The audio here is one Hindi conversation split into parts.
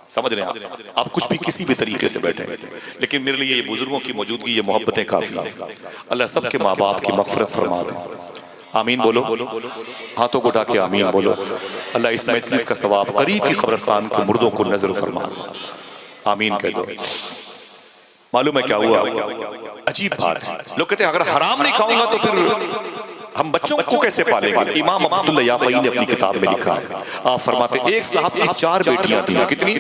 समझ रहे हैं आप कुछ भी किसी भी तरीके से बैठे, लेकिन मेरे लिए ये बुजुर्गों की मौजूदगी, ये मोहब्बतें काफी है। अल्लाह सबके माँ बाप की मग़फ़िरत फरमा दे। आमीन बोलो, हाथों को उठा के आमीन बोलो। अल्लाह इस मजलिस का सवाब करीब की कब्रिस्तान के मुर्दों को नजर फरमा दे। आमीन कह दो। मालूम है क्या हुआ? अजीब बात है, लोग कहते हैं अगर हराम नहीं खाऊंगा तो फिर हम बच्चों को कैसे पालेंगे? इमाम अब्दुल्ला याफ़ई ने अपनी किताब में लिखा है, आप फरमाते एक साहब की 4 बेटियां थी। कितनी?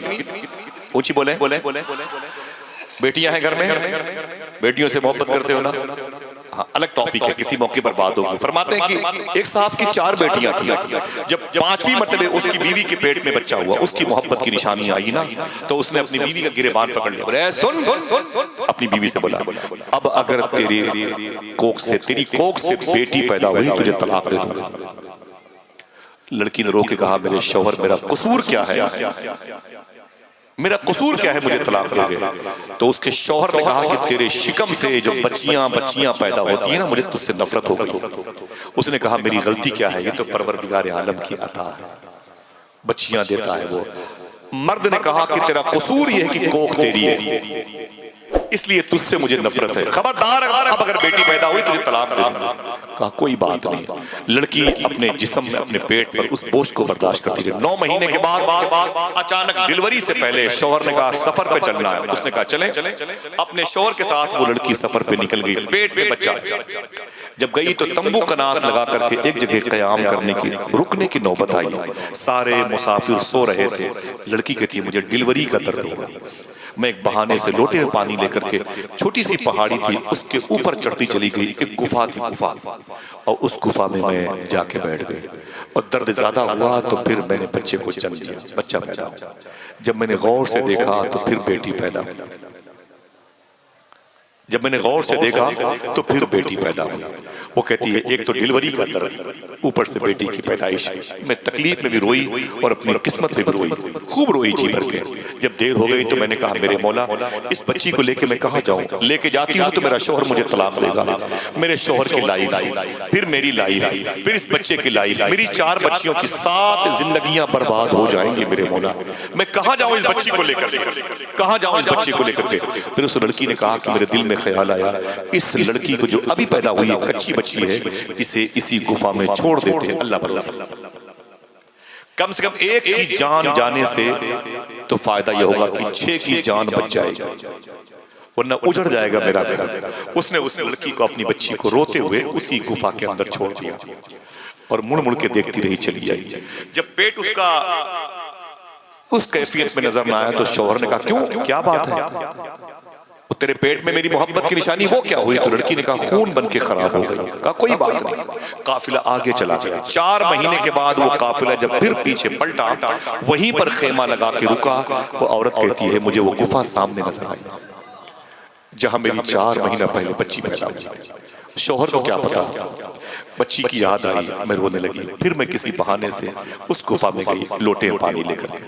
ऊंची बोले। बेटियां हैं घर में, बेटियों से मोहब्बत करते हो ना? हाँ, अलग टॉपिक है, किसी मौके पर बात होगी। फरमाते हैं कि एक साहब की 4 बेटियां थी। जब 5वीं मरतबे उसकी बीवी के पेट में बच्चा हुआ, उसकी मोहब्बत की निशानी आई ना, तो उसने अपनी बीवी का गिरेबान पकड़ लिया। बोले सुन, अपनी बीवी से बोला अब अगर तेरी कोख से बेटी पैदा हुई तुझे तलाक दे दूंगा। लड़की ने रो के कहा मेरे शौहर, मेरा कसूर क्या है? मेरा कसूर क्या है, मुझे तलाक दोगे? तो उसके शौहर ने कहा कि तेरे शिकम से जो बच्चियां पैदा होती है ना, मुझे तुझसे नफरत हो गई। उसने कहा मेरी गलती क्या है? ये तो परवरदिगार आलम की अता है, बच्चियां देता है वो। मर्द ने कहा कि तेरा कसूर ये है कि कोख तेरी है, इसलिए तुझसे मुझे नफरत है। खबरदार, अब अगर बेटी पैदा हुई तुझे तलाक दे दूंगा। कहा कोई बात नहीं। लड़की अपने जिस्म में, अपने पेट पर उस बोझ को बर्दाश्त करती रही। 9 महीने के बाद अचानक डिलीवरी से पहले शौहर ने कहा सफर पे चलना है। उसने कहा चले। अपने शौहर के साथ वो लड़की सफर पे निकल गई। पेट में बच्चा। जब गई तो तंबू कनात लगा करके एक जगह कयाम करने की, रुकने की नौबत आई। सारे मुसाफिर सो रहे थे। लड़की कहती है मुझे डिलीवरी का दर्द हुआ। मैं एक बहाने से लोटे में पानी लेकर के, छोटी सी पहाड़ी थी उसके ऊपर चढ़ती चली गई। एक गुफा थी, गुफा, और उस गुफा में मैं जाके बैठ गई। और दर्द ज्यादा हुआ तो फिर मैंने बच्चे को जन्म दिया, बच्चा पैदा हुआ। जब मैंने गौर से देखा तो फिर बेटी पैदा हुई। जब मैंने गौर से देखा तो फिर बेटी पैदा हुई। वो कहती है एक तो डिलीवरी का दर्द, ऊपर से बेटी की पैदाइश। मैं तकलीफ में भी रोई और अपनी किस्मत में भी रोई, खूब रोई जी भर के। जब देर हो गई तो मैंने कहा मेरे मौला इस बच्ची को लेके मैं कहाँ जाऊँ? लेके जाती हूँ तो मेरा शौहर मुझे तलाक देगा। मेरे शौहर की लाइफ, फिर मेरी लाइफ, फिर इस बच्चे की लाइफ, मेरी 4 बच्चियों की 7 जिंदगियां बर्बाद हो जाएंगी मेरे मौला। मैं कहाँ जाऊँ इस बच्ची को लेकर के? कहाँ जाऊँ इस बच्ची को लेकर के? फिर उस लड़की ने कहा कि मेरे दिल में ख्याल आया इस लड़की को जो अभी पैदा हुई है, कच्ची बच्ची है, इसे इसी गुफा में छोड़ देते हैं। अल्लाह भरोसा, कम से कम एक की जान जाने से तो फायदा यह होगा कि 6 की जान बच जाएगी, वरना उजड़ जाएगा मेरा घर। उसने उस लड़की को, अपनी बच्ची को रोते हुए उसी गुफा के अंदर छोड़ दिया और मुड़ मुड़ के देखती रही, चली आई। जब पेट उसका उस कैफियत में नजर न आया तो शौहर ने कहा क्यों, क्या बात है? तेरे पेट में मेरी मोहब्बत की निशानी वो क्या हुई? तो लड़की ने कहा खून बन के खराब हो गई। कहा कोई बात नहीं। काफिला आगे चला गया। 4 महीने के बाद वो काफिला जब फिर पीछे पलटा, वहीं पर खेमा लगा के रुका। वो औरत कहती है मुझे वो गुफा सामने नजर आई जहां मेरी 4 महीना पहले बच्ची पैदा हुई। शौहर को क्या पता, बच्ची की याद आई, मैं रोने लगी। फिर मैं किसी बहाने से उस गुफा में गई, लोटे पानी लेकर के।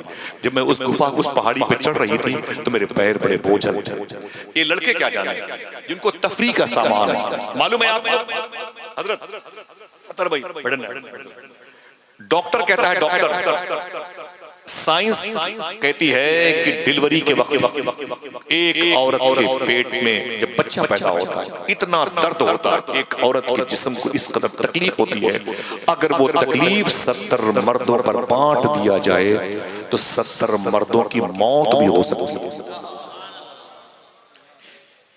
जब मैं उस गुफा, उस पहाड़ी पे चढ़ रही थी तो मेरे पैर बड़े बोझल थे। ये लड़के क्या जाने जिनको तफरी का सामान है, मालूम है आपको? हजरत अतर भाई, डॉक्टर कहता है, डॉक्टर साइंस कहती है कि डिलीवरी के वक्त एक औरत के पेट में जब बच्चा पैदा होता है इतना दर्द होता है, एक औरत के जिस्म को इस कदर तकलीफ होती है, अगर वो तकलीफ 70 मर्दों पर बांट दिया जाए तो 70 मर्दों की मौत भी हो सकती है।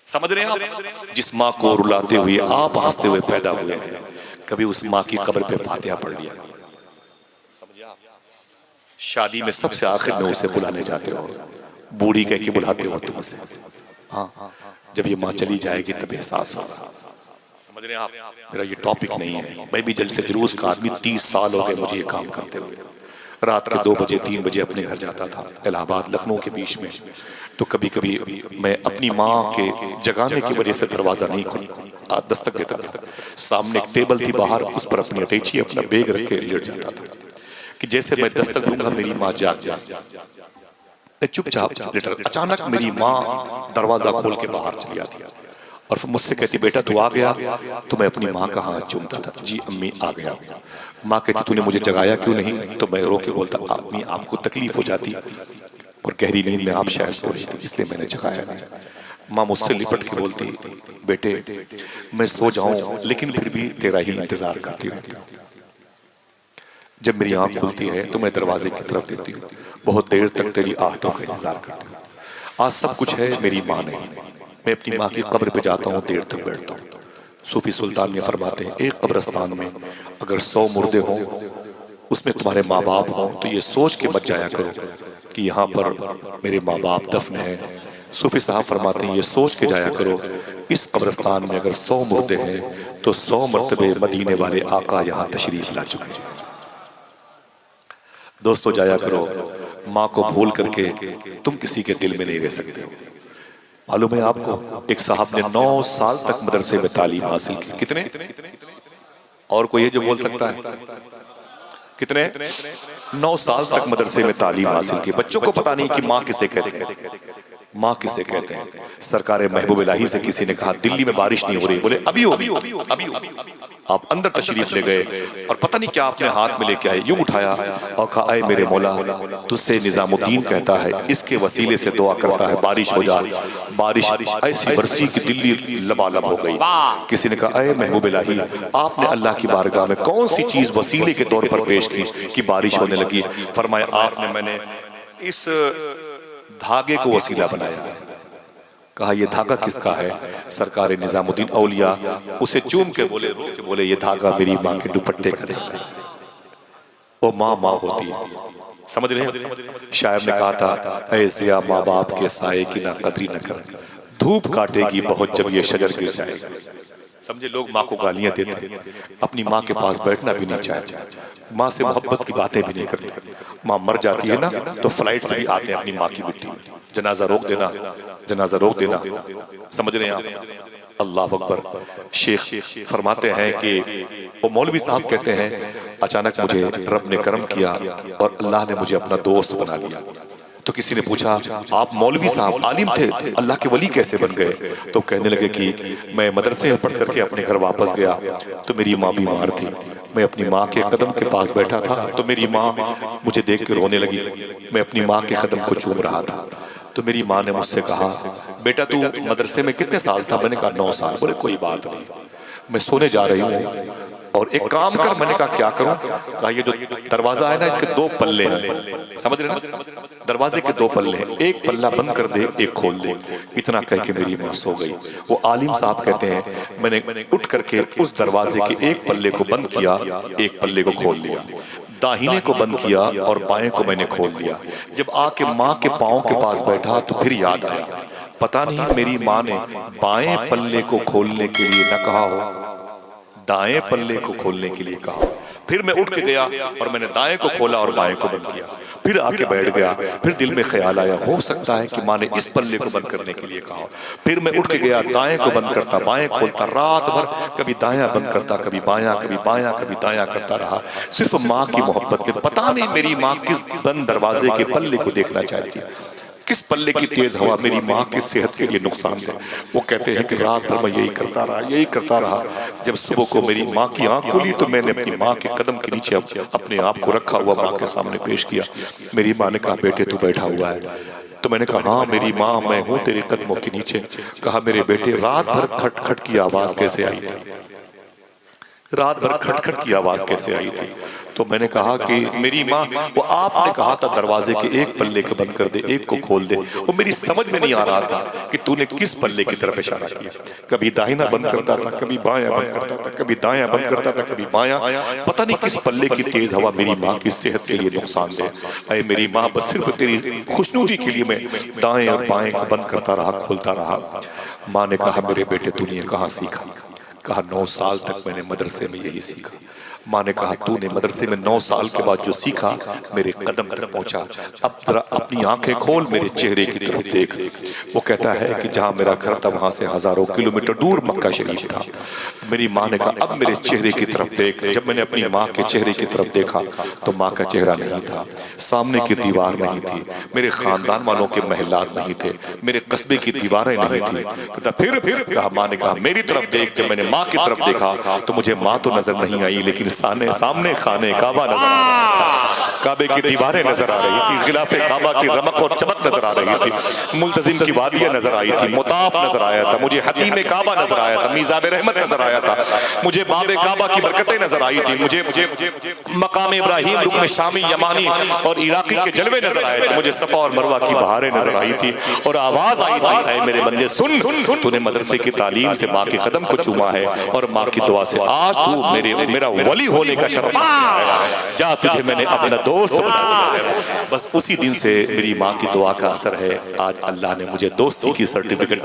समझ रहे हैं आप? जिस माँ को रुलाते हुए आप हंसते हुए पैदा हुए हैं, कभी उस माँ की कब्र पे फातिहा पढ़ लिया। शादी में सबसे आखिर में उसे बुलाने जाते हो, बूढ़ी कह के बुलाते हो तुम उसे। हाँ, जब ये माँ चली जाएगी तब एहसास होगा। समझ रहे हैं आप? मेरा ये टॉपिक नहीं है। मैं भी जलसे जुलूस का आदमी, 30 साल हो गए मुझे ये काम करते हुए। रात के 2 बजे 3 बजे अपने घर जाता था, इलाहाबाद लखनऊ के बीच में। तो कभी कभी मैं अपनी माँ के जगाने की वजह से दरवाजा नहीं खोल दस्तक देता था। सामने एक टेबल थी बाहर, उस पर अपनी अटैची, अपना बैग रख के लेट जाता था कि जैसे मैं दस्तक दूंगा मेरी माँ जाग जाए। मैं चुपचाप लेटा। अचानक मेरी माँ दरवाजा खोल के बाहर चली आती और फिर मुझसे कहती बेटा तू आ गया? तो मैं अपनी माँ का हाथ चूमता था, जी अम्मी आ गया। माँ कहती तूने मुझे जगाया क्यों नहीं? तो मैं रो के बोलता अम्मी आपको तकलीफ हो जाती। और गहरी नींद में आप शायद सो रही थी, इसलिए मैंने जगाया नहीं। माँ मुझसे लिपट के बोलती, बेटे मैं सो जाऊं लेकिन फिर भी तेरा ही इंतजार करती रहती हूँ। जब मेरी आंख खुलती है तो मैं दरवाजे की तरफ देती हूँ, बहुत देर तक तेरी आहटों का इंतजार करती हूँ। आज सब कुछ है, मेरी माँ नहीं। मैं अपनी माँ की कब्र पे जाता हूँ, देर तक बैठता हूँ। सूफी सुल्तान ये फरमाते हैं, एक कब्रिस्तान में अगर 100 मुर्दे हों, उसमें तुम्हारे माँ बाप हों, तो ये सोच के मत जाया करो कि यहाँ पर मेरे माँ बाप दफन है। सूफी साहब फरमाते हैं, ये सोच के जाया करो, इस कब्रिस्तान में अगर 100 मुर्दे हैं तो 100 मरतबे मदीने वाले आका यहाँ तशरीफ ला चुके हैं। दोस्तों जाया करो, माँ को भूल करके तुम किसी के दिल में नहीं रह सकते हो। मालूम है आपको, एक साहब ने 9 साल तक मदरसे में तालीम हासिल की। कितने? और कोई है जो बोल सकता है? कितने? 9 साल तक मदरसे में तालीम हासिल की। बच्चों को पता नहीं कि माँ किसे कहते हैं, माँ किसे कहते हैं। सरकारे महबूब इलाही से किसी ने कहा दिल्ली में बारिश नहीं हो रही, बोले अभी होगी, अभी होगी। आप अंदर तशरीफ ले गए और पता नहीं क्या आपने हाथ में लेके आए, यूं उठाया और कहा, ऐ मेरे मौला, तुझसे निजामुद्दीन कहता है, इसके वसीले से दुआ करता है बारिश हो जाए। बारिश ऐसी बरसी कि दिल्ली लबालब हो गई। किसी ने कहा, ऐ महबूब इलाही, आपने अल्लाह की बारगाह में कौन सी चीज वसीले के तौर पर पेश की कि बारिश होने लगी? फरमाया, आपने मैंने इस धागे को वसीला बनाया है। कहा, ये धागा किसका है? सरकार निजामुद्दीन औलिया उसे चूम के बोले, रो के बोले, ये धागा मेरी माँ के दुपट्टे का धागा है। वो माँ माँ होती है, समझ रहे हैं? शायर ने कहा था, ऐसे या माँ बाप के साए की ना कदरी न कर, धूप काटेगी बहुत जब ये शजर गिर जाएगा। समझे, लोग माँ को गालियां देते हैं, अपनी माँ के पास बैठना भी नहीं चाहते, माँ से मोहब्बत की बातें भी नहीं करते। माँ मर जाती है ना तो फ्लाइट से भी आते हैं अपनी माँ की मिट्टी में, जनाजा रोक देना, जनाजा रोक देना। समझ रहे हैं आप? अल्लाह अकबर। शेख फरमाते हैं कि वो मौलवी साहब कहते हैं, अचानक मुझे रब ने करम किया और अल्लाह ने मुझे अपना दोस्त बना लिया। तो किसी ने पूछा, आप मौलवी साहब आलिम थे, अल्लाह के वली कैसे बन गए? तो कहने लगे कि मैं मदरसे में पढ़ करके अपने घर वापस गया तो मेरी माँ बीमार थी। मैं अपनी माँ के कदम के पास बैठा था तो मेरी माँ मुझे देख के रोने लगी। मैं अपनी माँ के कदम को चूम रहा था तो मेरी माँ ने मुझसे कहा, बेटा तू मदरसे में कितने साल था? मैंने कहा 9 साल। बोले कोई बात नहीं, मैं सोने जा रही हूँ और एक काम कर। मैंने कहा क्या करूं? कहा, ये जो दरवाजा है ना, इसके 2 पल्ले हैं, समझ रहे ना? दरवाजे के 2 पल्ले हैं, एक पल्ला बंद कर दे, एक खोल दे। इतना कह के मेरी माँ सो गई। वो आलिम साहब कहते हैं, मैंने उठ करके उस दरवाजे के एक पल्ले को बंद किया, एक पल्ले को खोल दिया, दाहिने को बंद किया और बाएं को मैंने खोल दिया। जब आके माँ के पाँव के पास बैठा तो फिर याद आया, पता नहीं मेरी माँ ने बाएं पल्ले को खोलने के लिए न कहा हो, दाएं पल्ले को खोलने के लिए कहा। फिर मैं उठ के गया और मैंने दाएं को खोला और बाएं को बंद किया। फिर आके बैठ गया। फिर दिल में ख्याल आया, हो सकता है कि माँ ने इस पल्ले को बंद करने के लिए कहा। फिर मैं उठ के गया, दाएं को बंद करता, बाएं खोलता, रात भर कभी दायां बंद करता, कभी बायां, कभी बायां, कभी दायां करता रहा, सिर्फ माँ की मोहब्बत में। पता नहीं मेरी माँ किस बंद दरवाजे के पल्ले को देखना चाहती, किस पल्ले की तेज हवा मेरी माँ की सेहत के लिए नुकसान है। वो कहते हैं कि रात भर मैं यही करता रहा, यही करता रहा। जब सुबह को मेरी माँ की आंख खुली तो मैंने अपनी माँ के कदम के नीचे अपने आप को रखा हुआ माँ के सामने पेश किया। मेरी माँ ने कहा, बेटे तू बैठा हुआ है? तो मैंने कहा, हाँ मेरी माँ, मैं हूँ तेरे कदमों के नीचे। कहा, मेरे बेटे रात भर खट खट की आवाज कैसे आई थी? रात भर खटखट की आवाज कैसे आई थी? तो मैंने कहा कि मेरी माँ, वो आपने कहा था दरवाजे के एक पल्ले को बंद कर दे, एक को खोल दे। वो मेरी समझ में नहीं आ रहा था कि तूने किस पल्ले की तरफ इशारा किया। कभी दाहिना बंद करता था, कभी बायां बंद करता था, कभी दायां बंद करता था, कभी बायां। पता नहीं किस पल्ले की तेज हवा मेरी माँ की सेहत के लिए नुकसान दे। अरे मेरी माँ, बस सिर्फ तेरी खुशनुदी के लिए मैं दाएं और बाएं को बंद करता रहा, खोलता रहा। माँ ने कहा, मेरे बेटे तूने कहाँ सीखा? कहा, 9 साल तक मैंने मदरसे में यही सीखा। माँ ने कहा, तूने मदरसे में 9 साल के बाद जो सीखा मेरे कदम तक पहुंचा। अब जरा अपनी आंखें खोल, मेरे चेहरे की तरफ देख। वो कहता है कि जहां मेरा घर था वहां से हजारों किलोमीटर दूर मक्का शरीफ था। मेरी माँ ने कहा, अब मेरे चेहरे की तरफ देख। जब मैंने अपनी माँ के चेहरे की तरफ देखा तो माँ का चेहरा नहीं था, सामने की दीवार नहीं थी, मेरे खानदान वालों के महलात नहीं थे, मेरे कस्बे की दीवारें नहीं थी। फिर कहा, माँ ने कहा, मेरी तरफ देख। जब मैंने माँ की तरफ देखा तो मुझे माँ तो नजर नहीं आई, लेकिन सामने खाने काबा नजर आ रहा था, काबे की दीवारें नजर आ रही थी, खिलाफे काबा की रमक और चमक नजर आ रही थी, मुल्तजिम की वादियां नजर आई थी, मुताफ नजर आया था, मुझे हतीम काबा नजर आया था, मीज़ाब रहमत नजर आया था, मुझे बाबे काबा की बरकतें नजर आई थी, मुझे मकाम इब्राहिम, रुकन शामी, यमानी और इराकी के जलवे नजर आए थे, मुझे सफा और मरवा की बहारें नजर आई थी और आवाज आई थी, ऐ मेरे बंदे सुन, तूने मदरसे की तालीम से माँ के कदम को चूमा है और माँ की दुआ से आज तू मेरा वली होने का शरफ है, जा तुझे मैंने अपना दोस्त बनाया। बस उसी दिन से मेरी माँ की दुआ का असर है, आज अल्लाह ने मुझे दोस्ती की सर्टिफिकेट।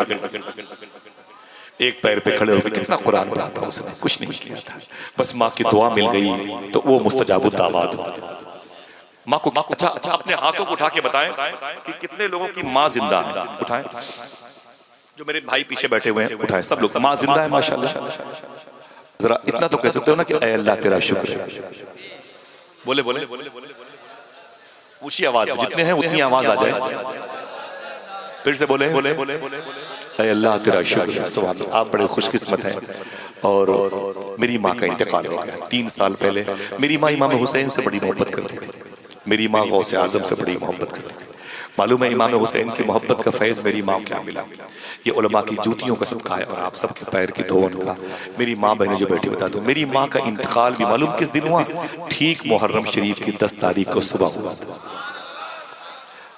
एक पैर पे खड़े होकर कितना कुरान पढ़ा था उसने, कुछ नहीं किया था, बस माँ की दुआ मिल गई तो वो मुस्तजाबुद दावात हुआ। माँ को अच्छा अपने हाथों को उठा के बताएं कि कितने लोगों की माँ जिंदा है, उठाएं, जो मेरे भाई पीछे बैठे हुए हैं उठाएं, सब लोग माँ जिंदा है माशाल्लाह। जरा इतना तो कह सकते हो ना कि ऐ अल्लाह तेरा शुक्र है, बोले बोले ऊंची आवाज, जितने हैं उतनी आवाज आ जाए, फिर से बोले ऐ अल्लाह तेरा शुक्र है। सुभान अल्लाह, आप बड़े खुशकिस्मत हैं। और मेरी माँ का इंतकाल हो गया 3 साल पहले। मेरी माँ इमाम हुसैन से बड़ी मोहब्बत करती थी, मेरी माँ गौसे आजम से बड़ी मोहब्बत करती थी। मालूम है इमाम हुसैन की मोहब्बत का फैज़ मेरी माँ को क्या मिला, ये उलमा की जूतियों का सदका है और आप सबके पैर की धोवन का। मेरी माँ बहनें जो बैठी बता दो, मेरी माँ का इंतकाल भी मालूम किस दिन हुआ, ठीक मुहर्रम शरीफ की 10 तारीख को सुबह हुआ।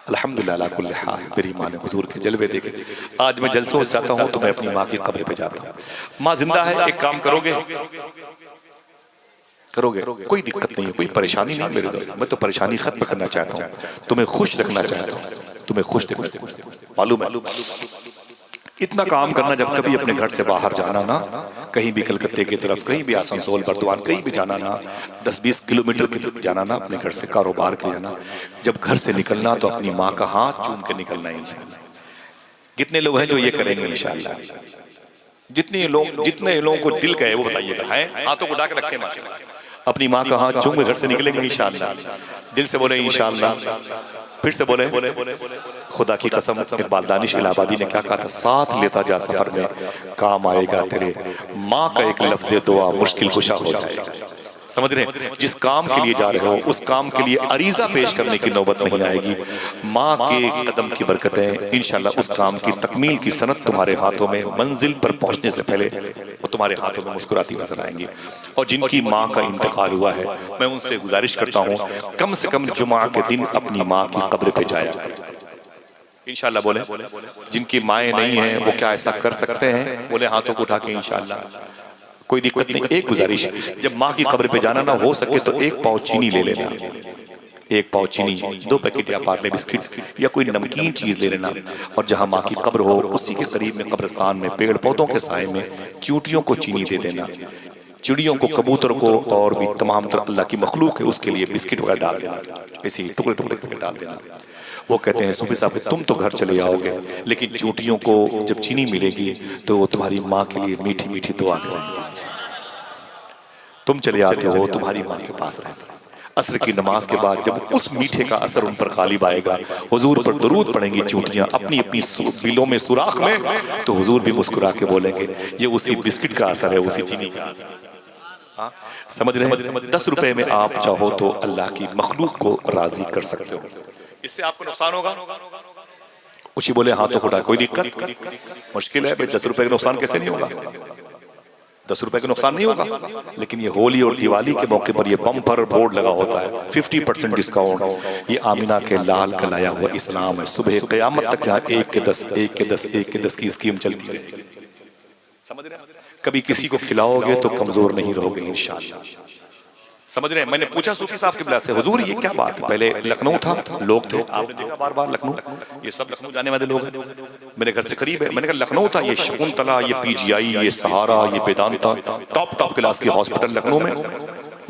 अल्हम्दुलिल्लाह अला कुल्ली हाल, मेरी माँ ने हुजूर के जलवे देखे। आज मैं जलसों से आता हूँ तो मैं अपनी माँ की कब्र पे जाता हूँ। माँ जिंदा है, एक काम करोगे, कोई दिक्कत नहीं है, कोई परेशानी नहीं मेरे दोस्त, मैं तो परेशानी खत्म करना चाहता हूँ, तुम्हें खुश रखना चाहता हूँ, तुम्हें खुश रखना। मालूम है इतना काम करना, जब कभी अपने घर से बाहर जाना ना, कहीं भी कलकत्ते की तरफ, कहीं भी आसनसोल बर्दवान कहीं भी जाना ना, 10-20 किलोमीटर की तरफ जाना ना, अपने घर से कारोबार के जाना, जब घर से निकलना तो अपनी माँ का हाथ चूम के निकलना है इंशाअल्लाह। कितने लोग हैं जो ये करेंगे इंशाअल्लाह? जितने लोगों को दिल कहे वो बताइएगा, हैं हाथों को उठा के रखें माशाअल्लाह, अपनी माँ का हाथ चूम के घर से निकलेंगे इंशाअल्लाह। दिल से बोले इंशाअल्लाह, फिर से बोले खुदा की कसम। इकबाल दानिश इलाहाबादी ने क्या कहा था, साथ लेता जा सफर में, काम आएगा तेरे, माँ का एक लफ्ज़ दुआ मुश्किल कुशा हो जाएगा। समझ रहे हैं, जिस काम के लिए जा रहे हो उस काम के लिए अरीजा पेश करने की नौबत नहीं आएगी। माँ के कदम की बरकतें इंशाअल्लाह उस काम की तकमील की सनत तुम्हारे हाथों में, मंजिल पर पहुंचने से पहले वो तुम्हारे हाथों में मुस्कुराती नजर आएंगी। और जिनकी माँ का इंतकाल हुआ है, मैं उनसे गुजारिश करता हूँ कम से कम जुमा के दिन अपनी माँ की कब्र पे जाया इंशाअल्लाह। बोले जिनकी माएँ नहीं हैं वो क्या ऐसा कर सकते हैं? बोले हाथों को उठा के इंशाअल्लाह, कोई दिक्कत नहीं। एक गुजारिश, जब माँ की कब्र पे जाना ना, हो सके तो 1 पाव चीनी ले लेना, 1 पाव चीनी, 2 पैकेट या पार्ले बिस्किट या कोई नमकीन चीज ले लेना। और जहाँ माँ की कब्र हो उसी के करीब में कब्रिस्तान में पेड़ पौधों के साए में चींटियों को चीनी दे देना, चिड़ियों को, कबूतर को और भी तमाम तरह अल्लाह की मखलूक है उसके लिए बिस्किट वगैरह डाल देना, ऐसे ही टुकड़े टुकड़े करके डाल देना। वो कहते हैं सूफी साहब तुम तो घर चले जाओगे, लेकिन चींटियों को जब चीनी मिलेगी तो वो तुम्हारी माँ के लिए मीठी मीठी दुआ करेंगे। तुम चले आते हो, तुम्हारी माँ के पास रहते। असर की नमाज के बाद जब उस मीठे का असर उन पर गालिब आएगा, हुजूर पर दरूद पढ़ेंगी चींटियां अपनी अपनी बिलों में सुराख में, तो हुजूर भी मुस्कुरा के बोलेंगे ये उसी बिस्किट का असर है, उसी चीनी का असर। समझ रहे हैं? 10 रुपए में आप चाहो तो अल्लाह की मखलूक को राजी कर सकते हो। इससे आपको नुकसान होगा? उसी बोले हाथों को उठा, कोई दिक्कत मुश्किल है भाई, 10 रुपए का नुकसान कैसे नहीं होगा? 10 रुपए का नुकसान नहीं होगा। लेकिन ये होली और दिवाली के मौके पर ये बम्पर बोर्ड लगा होता है 50% डिस्काउंट, ये आमिना के लाल का लाया हुआ इस्लाम है। सुबह क़यामत तक यहाँ 1 के 10 1 के 10 1 के 10 की स्कीम चलती है। समझ रहे हैं? कभी किसी को खिलाओगे तो कमजोर नहीं रहोगे इंशाअल्लाह। समझ रहे हैं? मैंने पूछा सूफी साहब किबला से, हुजूर ये क्या बात है? पहले लखनऊ था, लोग थे, आपने देखा बार बार लखनऊ, ये सब लखनऊ जाने वाले लोग हैं, मेरे घर से करीब है। मैंने कहा लखनऊ था, ये शकुंतला, ये पीजीआई, ये सहारा, ये वेदांता, टॉप क्लास की हॉस्पिटल लखनऊ में।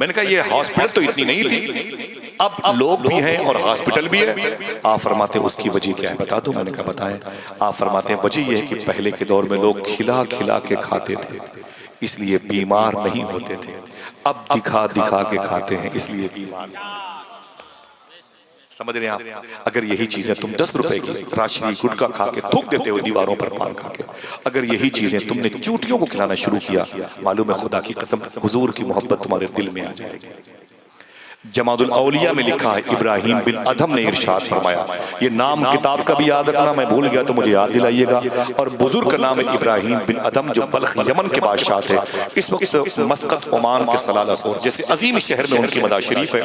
मैंने कहा ये हॉस्पिटल तो इतनी नहीं थी, अब लोग भी हैं और हॉस्पिटल भी है। आप फरमाते उसकी वजह क्या है बता दो? मैंने कहा बताएं। आप फरमाते वजह यह है कि पहले के दौर में लोग खिला खिला के खाते थे, इसलिए बीमार नहीं होते थे। अब दिखा दिखा के खाते हैं, इसलिए बीमार। समझ रहे हैं आप? अगर यही चीजें तुम 10 रुपए की राशि गुटखा खा के थूक देते हो दीवारों पर पान खा के, अगर यही चीजें तुमने चूटियों को खिलाना शुरू किया, मालूम है खुदा की कसम हुजूर की मोहब्बत तुम्हारे दिल में आ जाएगी। जमादुल औलिया में लिखा है, इब्राहिम बिन अदम ने इरशाद फरमाया, ये नाम किताब का भी याद रखना, मैं भूल गया तो मुझे याद दिलाइएगा। और बुजुर्ग का नाम है इब्राहिम बिन अदम, जो बल्ख यमन के बादशाह थे। इस वक्त मस्कत ओमान के सलालासोर जैसे अजीम शहर में उनकी मदा शरीफ है,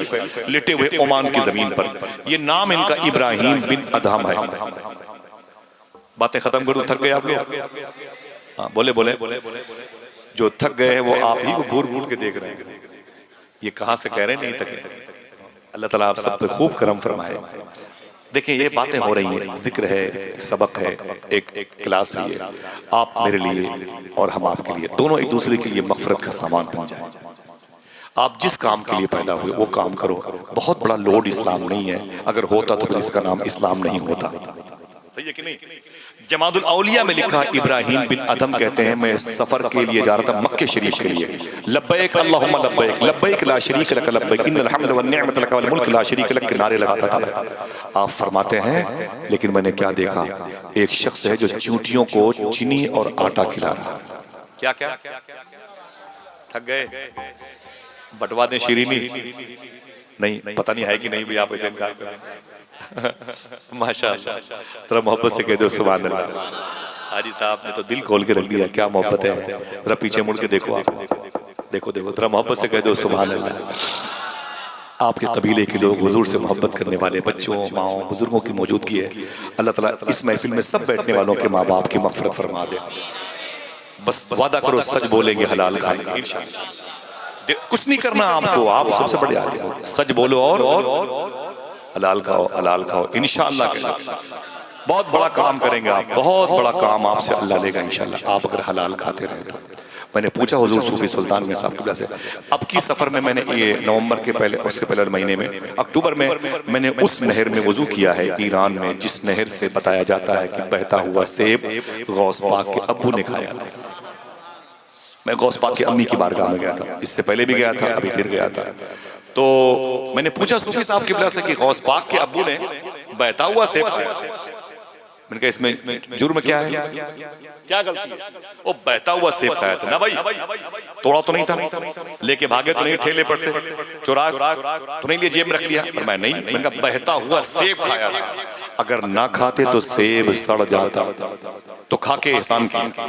लेटे हुए ओमान की जमीन पर। ये नाम इनका इब्राहिम बिन अदम है। बातें खत्म करो, थक गए आप लोग? हाँ बोले बोले। जो थक गए हैं वो आप ही को घूर घूर के देख रहे हैं, ये कहां से कह रहे हैं नहीं थके। अल्लाह ताला आप सब पे खूब करम फरमाए। देखिए ये बातें हो रही हैं, जिक्र है, सबक है, एक क्लास है ये, आप मेरे लिए और हम आपके लिए, दोनों एक दूसरे के लिए मगफरत का सामान बन जाए। आप जिस काम के लिए पैदा हुए वो काम करो। बहुत बड़ा लोड इस्लाम नहीं है, अगर होता तो फिर इसका नाम इस्लाम नहीं होता। सही है कि नहीं? जमादुल औलिया में लिखा, इब्राहिम बिन अदम कहते हैं, मैं सफर के लिए जा रहा था मक्के शरीफ के लिए। लब्बैक अल्लाहुम्मा लब्बैक, लब्बैक ला शरीक लक लब्बैक, इन्नल हम्द वन निअमत लक वल मुल्क ला शरीक लक के नारे लगाता था। आप फरमाते हैं, लेकिन मैंने क्या देखा, एक शख्स है जो चूंटियों को चीनी और आटा खिला रहा है। क्या क्या? थक गए? बंटवा दें शीरीनी? नहीं, पता नहीं है कि नहीं भी, आप ऐसे इनकार करें। माशाअल्लाह, जरा मोहब्बत से कह दो सुभान अल्लाह। हाजी साहब ने तो दिल खोल के रख दिया, क्या मोहब्बत है। जरा पीछे मुड़ के देखो, आप देखो देखो, जरा मोहब्बत से कह दो सुभान अल्लाह। आपके कबीले के लोग, हुजूर से मोहब्बत करने वाले बच्चों, माओ, बुजुर्गों की मौजूदगी है। अल्लाह ताला इस महफिल में सब बैठने वालों के माँ बाप की मग़फ़िरत फरमा दे। बस वादा करो, सच बोलेंगे, हलाल खाएंगे इंशाअल्लाह। कुछ नहीं करना आपको, आप सबसे बड़े आलिम, सच बोलो और हलाल खाओ, हलाल खाओ इंशाअल्लाह। बहुत बड़ा काम करेंगे आप, बहुत बड़ा काम आपसे अल्लाह लेगा इंशाअल्लाह, आप अगर हलाल खाते रहे तो। मैंने पूछा हुजूर सूफी सुल्तान में साहब किबला से, अब की सफर में मैंने ये नवंबर के पहले, उसके पहले महीने में, अक्टूबर में मैंने उस नहर में वजू किया है ईरान में, जिस नहर से बताया जाता है कि बहता हुआ सेब गौस पाक के अब्बू ने खाया था। मैं गौस पाक की अम्मी की बारगाह में गया था, इससे पहले भी गया था, अभी फिर गया था। तो मैंने पूछा सूफी साहब किबला से कि गौस पाक के अब्बू ने बहता हुआ सेब खाया। मैंने कहा इसमें जुर्म क्या है, क्या गलती है? वो बहता हुआ सेब खाया था ना भाई, तोड़ा तो नहीं था, लेके भागे तो नहीं, ठेले पर से चुरा तो नहीं लिए, जेब में रख लिया? पर मैं नहीं, मैंने कहा बहता हुआ सेब खाया था। अगर ना खाते तो सेब सड़ जाता, तो खा के एहसान किया,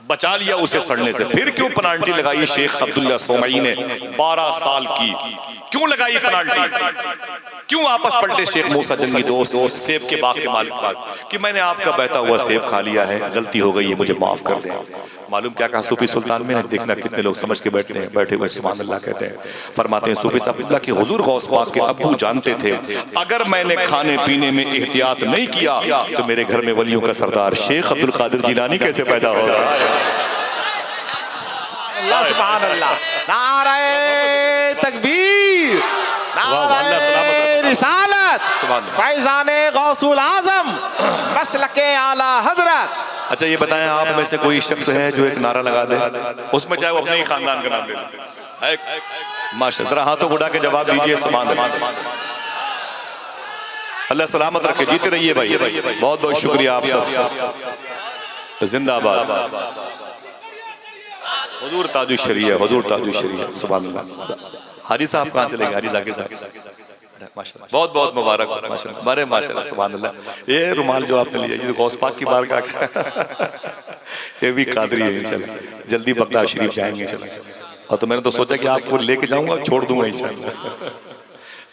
बचा लिया उसे सड़ने से। फिर क्यों पेनाल्टी लगाई शेख अब्दुल्ला सोमई ने 12 साल की? क्यों लगाई पेनाल्टी? क्यों आपस पलटे शेख मूसा जंगी दोस्त सेब के बाग के मालिक बाग कि मैंने आपका बहता हुआ सेब खा लिया है, गलती हो गई है, मुझे माफ कर दें। मालूम क्या कहा सूफी सुल्तान में? देखना कितने लोग समझ के बैठे हुए सुभान अल्लाह कहते हैं। फरमाते हैं सूफी साहब कि हुजूर गौस पाक के अब्बू जानते थे, अगर मैंने खाने पीने में एहतियात नहीं किया तो मेरे घर में वलियों का सरदार शेख अब्दुल कादिर जिलानी कैसे पैदा होगा। अल्लाह सुभान अल्लाह, नारे तकबीर, नारे रिसालत, फैज़ाने गौसुल आज़म, मसलके आला हज़रत। अच्छा ये बताएं, आप में से कोई शख्स है जो एक नारा लगा दे, उसमें चाहे वो अपने ही खानदान का नाम ले ले? माशाअल्लाह, जरा हाथों को उठा के जवाब दीजिए सुभान अल्लाह। अल्लाह सलामत रखे, जीते रहिए भाई, बहुत बहुत शुक्रिया आप सब, जिंदाबाद। हुजूर ताजुश शरीया, हुजूर ताजुश शरीया, सुभान अल्लाह। हाजी साहब कहाँ चले गए? हाजी जाकिर साहब, माशाअल्लाह, बहुत बहुत मुबारक, माशाअल्लाह, बड़े माशाअल्लाह, सुभान अल्लाह। ये रुमाल जो आपने लिया, ये गौस पाक की बारगाह का ये भी कादरी है इंशाअल्लाह, जल्दी बगदाद शरीफ जाएंगे इंशाअल्लाह। और तो मैंने तो सोचा कि आपको लेके जाऊंगा, छोड़ दूंगा इंशाअल्लाह,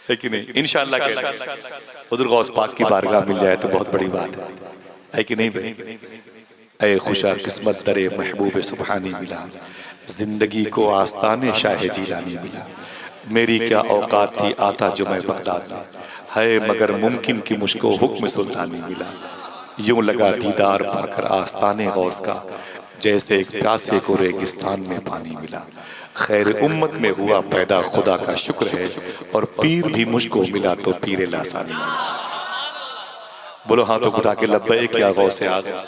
है कि नहीं? इंशाअल्लाह हुजूर गौस पाक की बारगाह मिल जाए तो बहुत बड़ी बात है कि नहीं भाई? ऐ खुशा किस्मत दरे महबूब सुबहानी मिला, जिंदगी को आस्ताने शाह जीलानी मिला। मेरी क्या औकात थी आता जो मैं बगदाद में, है मगर मुमकिन कि मुझको हुक्म सुल्तानी मिला। यूं लगा दीदार पाकर आस्ताने गौस का, जैसे एक प्यासे को रेगिस्तान में पानी मिला। खैर उम्मत में हुआ पैदा खुदा का शुक्र है, और पीर भी मुझको मिला तो पीर लासानी मिला। बोलो हाथों उठा के लब्बैक या गौसे आज़म।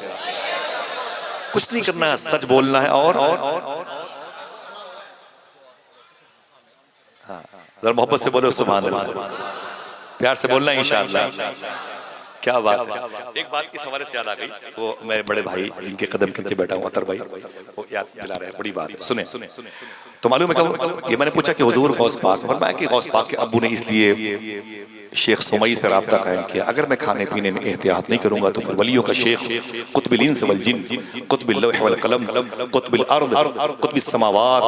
कुछ नहीं करना है, सच बोलना है और हाँ, जरा मोहब्बत से बोलो सुभान अल्लाह। प्यार से बोलना इंशाअल्लाह। क्या बात है। एक बात इस हवाले से याद आ गई, वो मेरे बड़े भाई जिनके कदम के नीचे बैठा हूँ अतर भाई, वो याद दिला रहे हैं, बड़ी बात है, सुने। तो मालूम है क्या, ये मैंने पूछा कि हुजूर गौस पाक, फरमाया कि गौस पाक के अब्बू ने इसलिए शेख सुमई से राब्ता कायम किया, अगर मैं खाने पीने में एहतियात नहीं करूंगा तो फिर वलियों का शेख कुतुबुल इंस वल जिन, कुतुबुल लौह वल कलम, कुतुबुल अर्द, कुतुबुल समावात,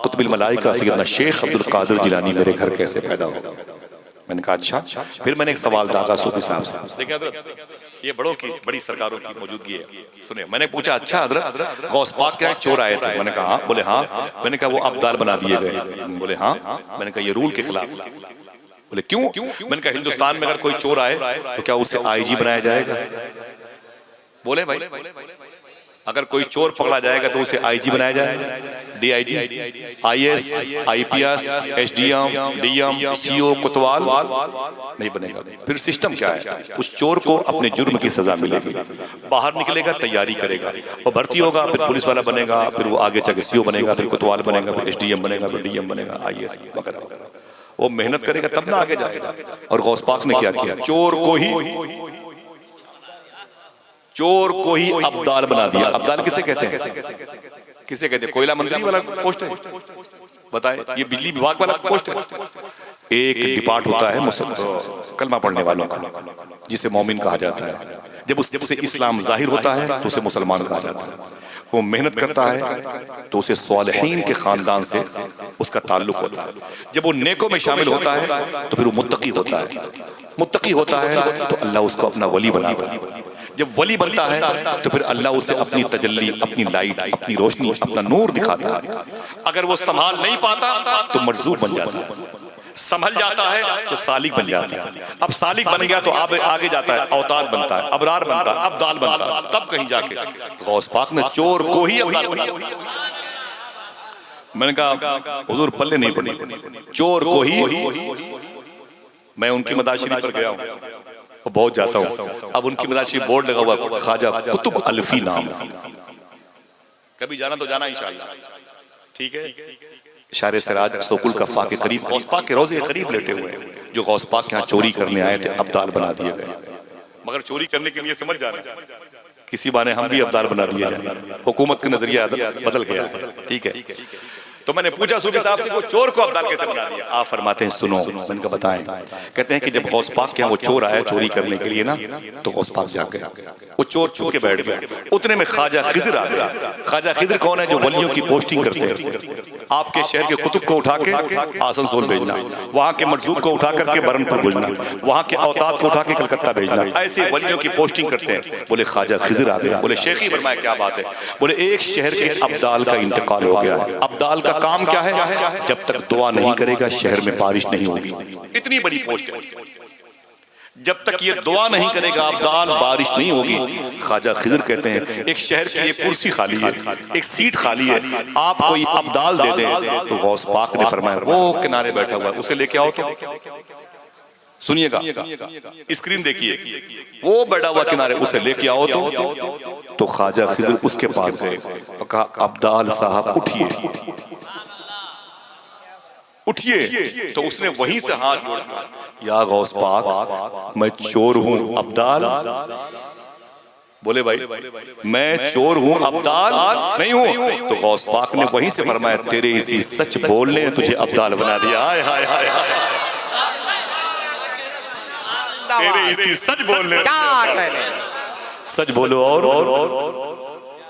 कुतुबुल मलाइका सैयदना शेख अब्दुल कादिर जिलानी मेरे घर कैसे पैदा हो। मैंने कहा अच्छा। फिर मैंने एक सवाल दागा सूफी साहब से, देखिए हजरत ये बड़ों की बड़ी सरकारों की मौजूदगी है, सुनिए। मैंने पूछा अच्छा हजरत गौस पाक क्या चोर आए थे? मैंने कहा हाँ। बोले हाँ। मैंने कहा वो अब्दाल बना दिए गए? बोले हाँ। मैंने कहा ये रूल के खिलाफ? बोले क्यों? मैंने कहा हिंदुस्तान में अगर कोई चोर आए तो क्या उसे आईजी बनाया जाएगा? बोले भाई अगर कोई चोर पकड़ा जाएगा तो उसे आईजी बनाया जाएगा, DIG, IAS, IPS, SDM, DM, CO, कोतवाल नहीं बनेगा। फिर सिस्टम क्या है? उस चोर को अपने जुर्म की सजा मिलेगी, बाहर निकलेगा, तैयारी करेगा, वो भर्ती होगा, फिर पुलिस वाला बनेगा, फिर वो आगे जाके सीओ बनेगा, फिर कोतवाल बनेगा, फिर एसडीएम बनेगा, फिर डीएम बनेगा, आईएएस वगैरह वगैरह। वो मेहनत करेगा तब ना आगे जाएगा। और गौस पाक ने क्या किया? चोर को ही अब्दाल बना दिया। अब्दाल किसे कहते हैं? किसे कहते हैं? कोयला मंत्री वाला पोस्ट है, बताए? ये बिजली विभाग वाला पोस्ट है। एक डिपार्ट होता है मुसलमान कलमा पढ़ने वालों का, जिसे मोमिन कहा जाता है। जब उससे इस्लाम जाहिर होता है तो उसे मुसलमान कहा जाता है। वो मेहनत करता है तो उसे स्वालिहीन के खानदान से उसका ताल्लुक होता है। जब वो नेकों में शामिल होता है तो फिर वो मुत्तकी होता है। मुत्तकी होता है तो अल्लाह उसको अपना वली बनाता है। जब वली बनता है तो फिर अल्लाह उसे अपनी तजल्ली, अपनी लाइट, अपनी रोशनी, अपना नूर दिखाता है। अगर वो संभाल नहीं पाता तो मर्जूब बन जाता है, संभल जाता है तो सालिक बन जाता है। अब सालिक बन गया तो आगे जाता है, अवतार बनता है, अबरार बनता है, अब्दाल बनता है, तब कहीं जाके गौस पाक ने चोर को ही अब्दाल बना दिया। मैंने कहा हुजूर पल्ले नहीं पड़ी, चोर को ही। मैं उनकी मदार शरीफ पर गया हूँ, बहुत जाता हूँ। अब उनकी मदार शरीफ बोर्ड लगा हुआ ख्वाजा कुतुब अल्फी नाम, कभी जाना तो जाना इंशाअल्लाह, ठीक है। शारे सिराज सोकुल कफ़ा के करीब गौस पाक के रोज़े के करीब लेटे हुए हैं। जो गौस पाक यहाँ चोरी करने आए थे अब्दाल बना दिए गए। मगर चोरी करने के लिए समझ जा रहे हैं, किसी बाने हम भी अब्दाल बना दिए जाए, हुकूमत का नजरिया बदल गया है, ठीक है। तो मैंने पूछा सूफी साहब से वो चोर को अब्दाल कैसे बना दिया? आप फरमाते हैं सुनो। मैंने कहा बताएं। कहते हैं कि जब गौस पाक के यहाँ वो चोर आया चोरी करने के लिए ना, तो गौस पाक जाग गया, वो चोर छू के बैठ गया। उतने में ख्वाजा खिज़र आ गया। ख्वाजा खिज़र कौन है? जो वलियों की पोस्टिंग करते हैं। आपके शहर के कुतुब को उठा के आसनसोल भेजना, वहाँ के मरजूब को उठा करके बरनपुर भेजना, वहाँ के औताद को उठा के कलकत्ता भेजना, ऐसे वलियों की पोस्टिंग करते हैं। बोले ख्वाजा खिज़र आ गया। बोले शेख ही फरमाया क्या बात है? बोले एक शहर के अब्दाल का इंतकाल हो गया है। अब्दाल का काम क्या है? जब तक दुआ नहीं करेगा शहर में बारिश नहीं होगी। इतनी बड़ी पोस्ट है, जब तक ये दुआ नहीं करेगा अब्दाल बारिश नहीं होगी। ख्वाजा खिज़र कहते हैं एक शहर की एक कुर्सी खाली है, एक सीट खाली है, आप कोई अब्दाल दे दें। तो गौस पाक ने फरमाया वो किनारे बैठा हुआ उसे लेके आओ। तो सुनिएगा, स्क्रीन देखिए, वो बैठा हुआ किनारे, उसे लेके आओ। तो ख्वाजा खिज़र उसके पास गए और कहा अब्दाल साहब उठिए, उठिए। तो उसने वहीं से हाथ जोड़ा, या गौस पाक मैं चोर हूं अब्दाल। बोले भाई मैं चोर हूं अब्दाल नहीं हूं। तो गौस पाक ने वहीं से फरमाया तेरे इसी सच बोलने ने तुझे अब्दाल बना दिया। हाय हाय हाय हाय, तेरे इसी सच बोलने, क्या कहने, सच बोलो और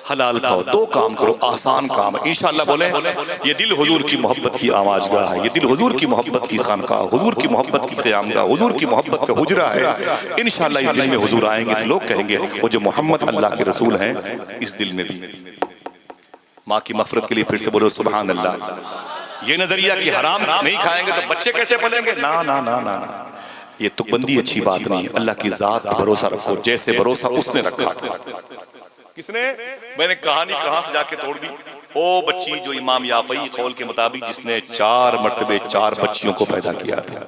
हलाल खाओ, दो काम करो, आसान काम है इंशाअल्लाह। बोले ये दिल हुजूर की मोहब्बत की आवाज़गाह है, ये दिल हुजूर की मोहब्बत की खानकाह, हुजूर की मोहब्बत की क़यामगाह, हुजूर की मोहब्बत का हुजरा है। इंशाअल्लाह इस दिल में हुजूर आएंगे तो लोग कहेंगे वो जो मोहम्मद अल्लाह के रसूल हैं, इस दिल में भी। माँ की मग़फ़िरत के लिए फिर से बोलो सुभान अल्लाह। ये नजरिया कि हराम नहीं खाएंगे तो बच्चे कैसे पलेंगे, ना ना ना ना ना, ये तुकबंदी अच्छी बात नहीं है। अल्लाह की ज़ात पर भरोसा रखो, जैसे भरोसा उसने रखा था। किसने? मैंने कहानी कहां से जाके तोड़ दी। ओ बच्ची जो इमाम याफई कौल के मुताबिक जिसने 4 मरतबे 4 बच्चियों को पैदा किया था,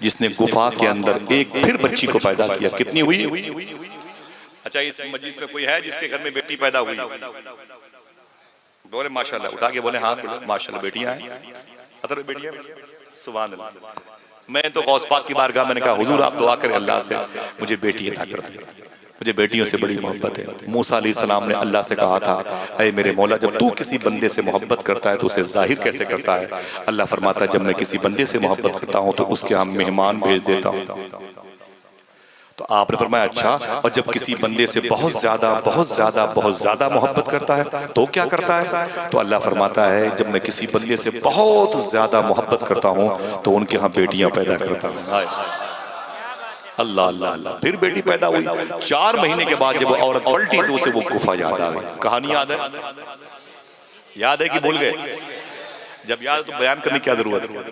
जिसने गुफा के अंदर एक फिर बच्ची को पैदा किया, कितनी हुई? अच्छा इस मजलिस में कोई है जिसके घर में बेटी पैदा हुई? बोले माशाल्लाह, उठा के बोले हाथ बोलो माशाल्लाह, बेटियां हैं, अतर बेटियां, सुभान अल्लाह। मैं तो गौस पाक की बारगाह मैंने कहा हुजूर आप दुआ करें अल्लाह से मुझे बेटी अता कर दे, मुझे बेटियों से बड़ी मोहब्बत है। मूसा अलैहिस्सलाम ने अल्लाह से कहा था ऐ मेरे मौला जब तू किसी बंदे से मोहब्बत करता है तो उसे जाहिर कैसे करता है? अल्लाह फरमाता है जब मैं किसी बंदे से मोहब्बत करता हूँ तो उसके यहाँ मेहमान भेज देता हूँ। तो आपने फरमाया अच्छा, और जब किसी बंदे से बहुत ज्यादा मोहब्बत करता है तो क्या करता है? तो अल्लाह फरमाता है जब मैं किसी बंदे से बहुत ज्यादा मोहब्बत करता हूँ तो उनके यहाँ बेटियां पैदा करता हूँ। अल्लाह अल्लाह अल्लाह। फिर बेटी पैदा हुई। 4 महीने के बाद जब वो औरत पलटी तो उसे वो गुफा याद आ गई। कहानी याद है? याद है कि भूल गए? जब याद तो बयान करने की क्या जरूरत है?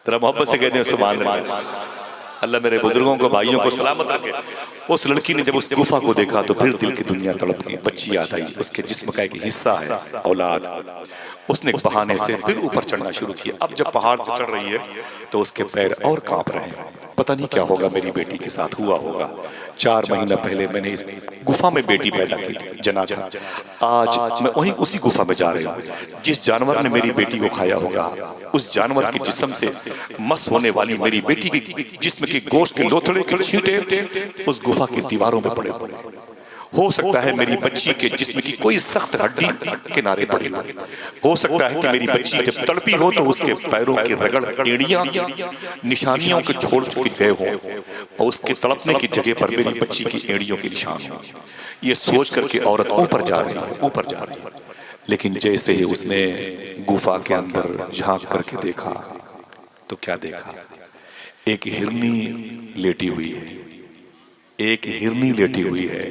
तेरा मोहब्बत से कहते हैं सुभान अल्लाह। अल्लाह मेरे बुजुर्गों को भाइयों को सलामत रखे। उस लड़की ने जब उस गुफा को देखा तो फिर दिल की दुनिया तड़प गई। बच्ची याद आई, उसके जिस्म का एक हिस्सा है औलाद। उसने एक बहाने से फिर ऊपर चढ़ना शुरू किया। अब जब पहाड़ पर चढ़ रही है तो उसके पैर और कांप रहे हैं। पता नहीं क्या होगा मेरी बेटी के साथ हुआ होगा। 4 महीना पहले मैंने इस गुफा में बेटी पैदा की थी, जना था। आज मैं वहीं उसी गुफा में जा रही हूँ। जिस जानवर ने मेरी बेटी को खाया होगा उस जानवर के जिस्म से मस होने वाली मेरी बेटी की जिस्म के गोश्त के लोथड़े के छींटे उस गुफा की दीवारों में पड़े पड़े। हो सकता है मेरी बच्ची के जिस्म की कोई सख्त हड्डी किनारे पड़ी हो सकता है कि मेरी बच्ची जब तड़पी हो तो उसके पैरों की रगड़ एड़ियां निशानियों को छोड़ के गए हो और उसके तड़पने की जगह पर मेरी बच्ची की एड़ियों के निशान हो। ये सोच करके औरत ऊपर जा रही है, ऊपर जा रही है। लेकिन जैसे ही उसने गुफा के अंदर झांक करके देखा तो क्या देखा? एक हिरनी लेटी हुई है, एक हिरनी लेटी हुई है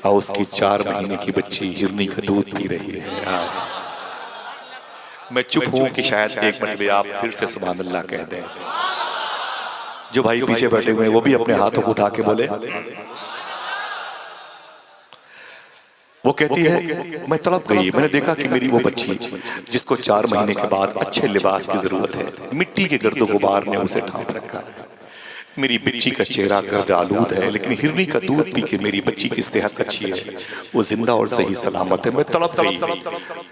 और उसकी 4 महीने की बच्ची हिरनी का दूध पी रही है। मैं चुप हूं कि शायद एक मिनट में आप फिर से सुभान अल्लाह कह दें। जो भाई पीछे बैठे हुए हैं वो भी अपने हाथों को उठा के बोले। वो कहती है मैं तड़प गई। मैंने देखा कि मेरी वो बच्ची जिसको 4 महीने के बाद अच्छे लिबास की जरूरत है, मिट्टी के गर्दो गुबार ने उसे ढांप रखा है। मेरी बच्ची का चेहरा गर्द आलूद है लेकिन हिरनी का दूध पी के मेरी बच्ची की सेहत अच्छी है, वो जिंदा और सही सलामत है। मैं तड़प गई।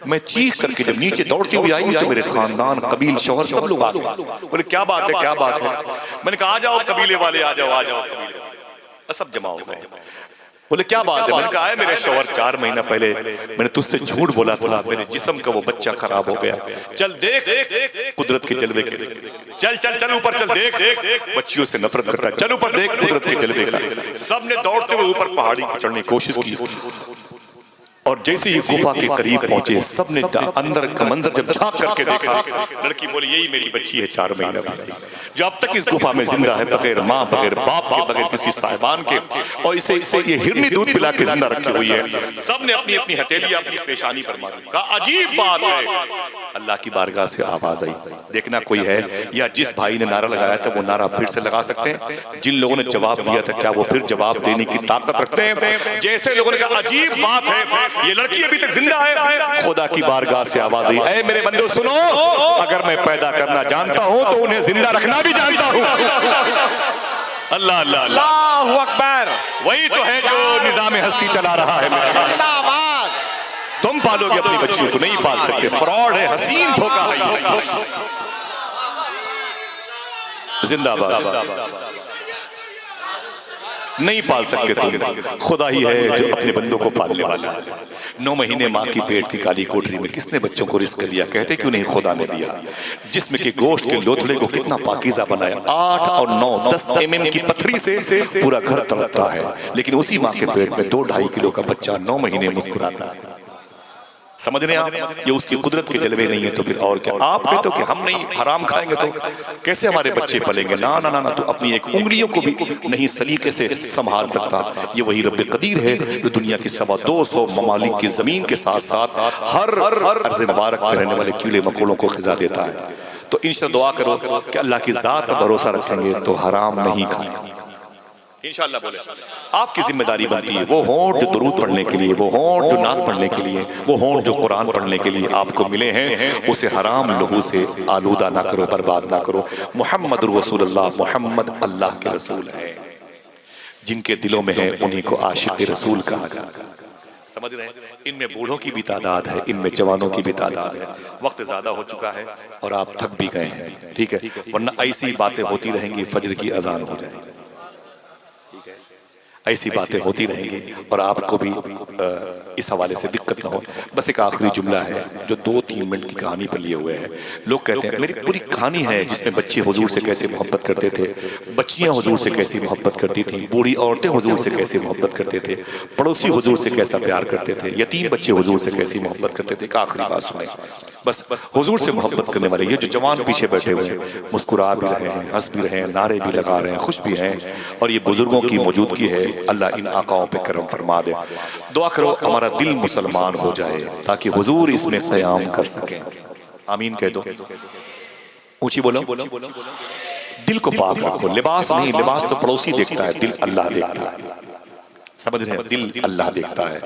मैं चीख करके जब नीचे दौड़ती हुई आई तो मेरे खानदान कबील शौहर सब लोग आ गए। बोले क्या बात है, क्या बात है? मैंने कहा आ जाओ कबीले वाले, आ जाओ आ जाओ कबीले। सब जमा हो गए। बोले क्या बात है? मैंने कहा है मेरे शौहर 4 महीना पहले मैंने तुझसे झूठ बोला था, मेरे जिस्म का वो बच्चा खराब हो गया। चल देख कुदरत के जलवे के। चल चल चल ऊपर चल, देख। बच्चियों से नफरत करता है, चल ऊपर देख कुदरत के जलवे का। सबने दौड़ते हुए ऊपर पहाड़ी पर चढ़ने की कोशिश की और जैसे ही गुफा के करीब पहुंचे सबने अंदर का मंजर जब झांक करके देखा, लड़की बोली यही मेरी बच्ची है 4 महीना पहले जो अब तक इस गुफा में जिंदा है, बगैर माँ बगैर बाप के बगैर किसी साहिबान के, और इसे ये हिरनी दूध पिला के जिंदा रखी हुई है। सबने अपनी अपनी हथेली अपनी पेशानी पर मारी। कहा अजीब बात है। अल्लाह की बारगाह से आवाज आई, देखना कोई है या जिस भाई ने नारा लगाया था वो नारा फिर से लगा सकते हैं? जिन लोगों ने जवाब दिया था क्या वो फिर जवाब देने की ताकत रखते हैं? जैसे लोगों ने कहा अजीब बात है, ये लड़की अभी तक जिंदा है। खुदा की बारगाह से आवाज आई, ऐ मेरे बंदो सुनो, अगर मैं पैदा करना जानता हूं तो उन्हें जिंदा रखना भी जानता हूं। अल्लाह अल्लाह अल्लाह अकबर। वही तो है जो निजाम हस्ती चला रहा है। तुम पालोगे अपनी बच्चियों को, नहीं पाल सकते। फ्रॉड है, हसीन धोखा है। जिंदाबाद। नहीं पाल सकते तुम, खुदा ही है जो अपने बंदों को पालने वाला है। 9 महीने माँ की पेट की काली कोठरी में किसने बच्चों को रिस्क दिया? कहते क्यों नहीं खुदा ने दिया। जिसमें के गोश्त के लोथड़े को कितना पाकीज़ा बनाया। 8 और 9 10 mm की पथरी से पूरा घर तड़पता है, लेकिन उसी माँ के पेट में 2-2.5 किलो का बच्चा 9 महीने मुस्कुराता है। समझ रहे हैं आप? ये उसकी कुदरत के जलवे नहीं है तो फिर और क्या? आप कहते हो कि हम नहीं हराम खाएंगे तो कैसे हमारे बच्चे पलेंगे? ना ना ना ना, तो अपनी एक उंगलियों को भी नहीं सलीके से संभाल सकता। ये वही रब्बे कदीर है जो दुनिया की 225 ममालिक की जमीन के साथ साथ हर अर्ज़ मुबारक में रहने वाले कीड़े मकोड़ों को ग़िज़ा देता है। तो इंशाअल्लाह दुआ करो कि अल्लाह की ज़ात पर भरोसा रखेंगे तो हराम नहीं खाएंगे इंशाअल्लाह। बोले आपकी जिम्मेदारी बनती है, वो होंठ जो दुरूद पढ़ने के लिए, वो होंठ जो नात पढ़ने के लिए, वो होंठ जो कुरान पढ़ने के लिए आपको मिले हैं, उसे हराम लहू से आलूदा ना करो, बर्बाद ना करो। मुहम्मद रसूलुल्लाह, मुहम्मद अल्लाह के रसूल है। जिनके दिलों में है उन्हीं को आशिक रसूल कहा जाता है। समझ रहे हैं? इनमें बूढ़ों की भी तादाद है, इनमें जवानों की भी तादाद है। वक्त ज्यादा हो चुका है और आप थक भी गए हैं, ठीक है, वरना ऐसी बातें होती रहेंगी, फजर की अजान हो जाएगी, ऐसी बातें होती रहेंगी और आपको भी इस हवाले से दिक्कत ना हो। बस एक आखिरी जुमला है जो 2-3 मिनट की कहानी पर लिए हुए हैं। लोग कहते हैं मेरी पूरी कहानी है जिसमें बच्चे हुजूर से कैसे मोहब्बत करते थे, बच्चियां हुजूर से कैसी मोहब्बत करती थी, बूढ़ी औरतें हुजूर से कैसे मोहब्बत करते थे, पड़ोसी हुजूर से कैसा प्यार करते थे, यतीम बच्चे हुजूर से कैसी मोहब्बत करते थे। एक आखिरी बात सुने, बस हुजूर से मोहब्बत करने वाले ये जो जवान पीछे बैठे हुए हैं, मुस्कुरा भी रहे हैं, हंस भी रहे हैं, नारे भी लगा रहे हैं, खुश भी हैं, और ये बुजुर्गों की मौजूदगी है। अल्लाह इन आकाओं पे करम फरमा दे। दुआ करो हमारा दिल मुसलमान हो जाए ताकि हुजूर इसमें क़याम कर सकें। आमीन कह दो, ऊंची बोलो। दिल को पाक रखो, लिबास नहीं, लिबास तो पड़ोसी देखता है, दिल अल्लाह देखता है। समझ रहे हैं? दिल अल्लाह देखता है।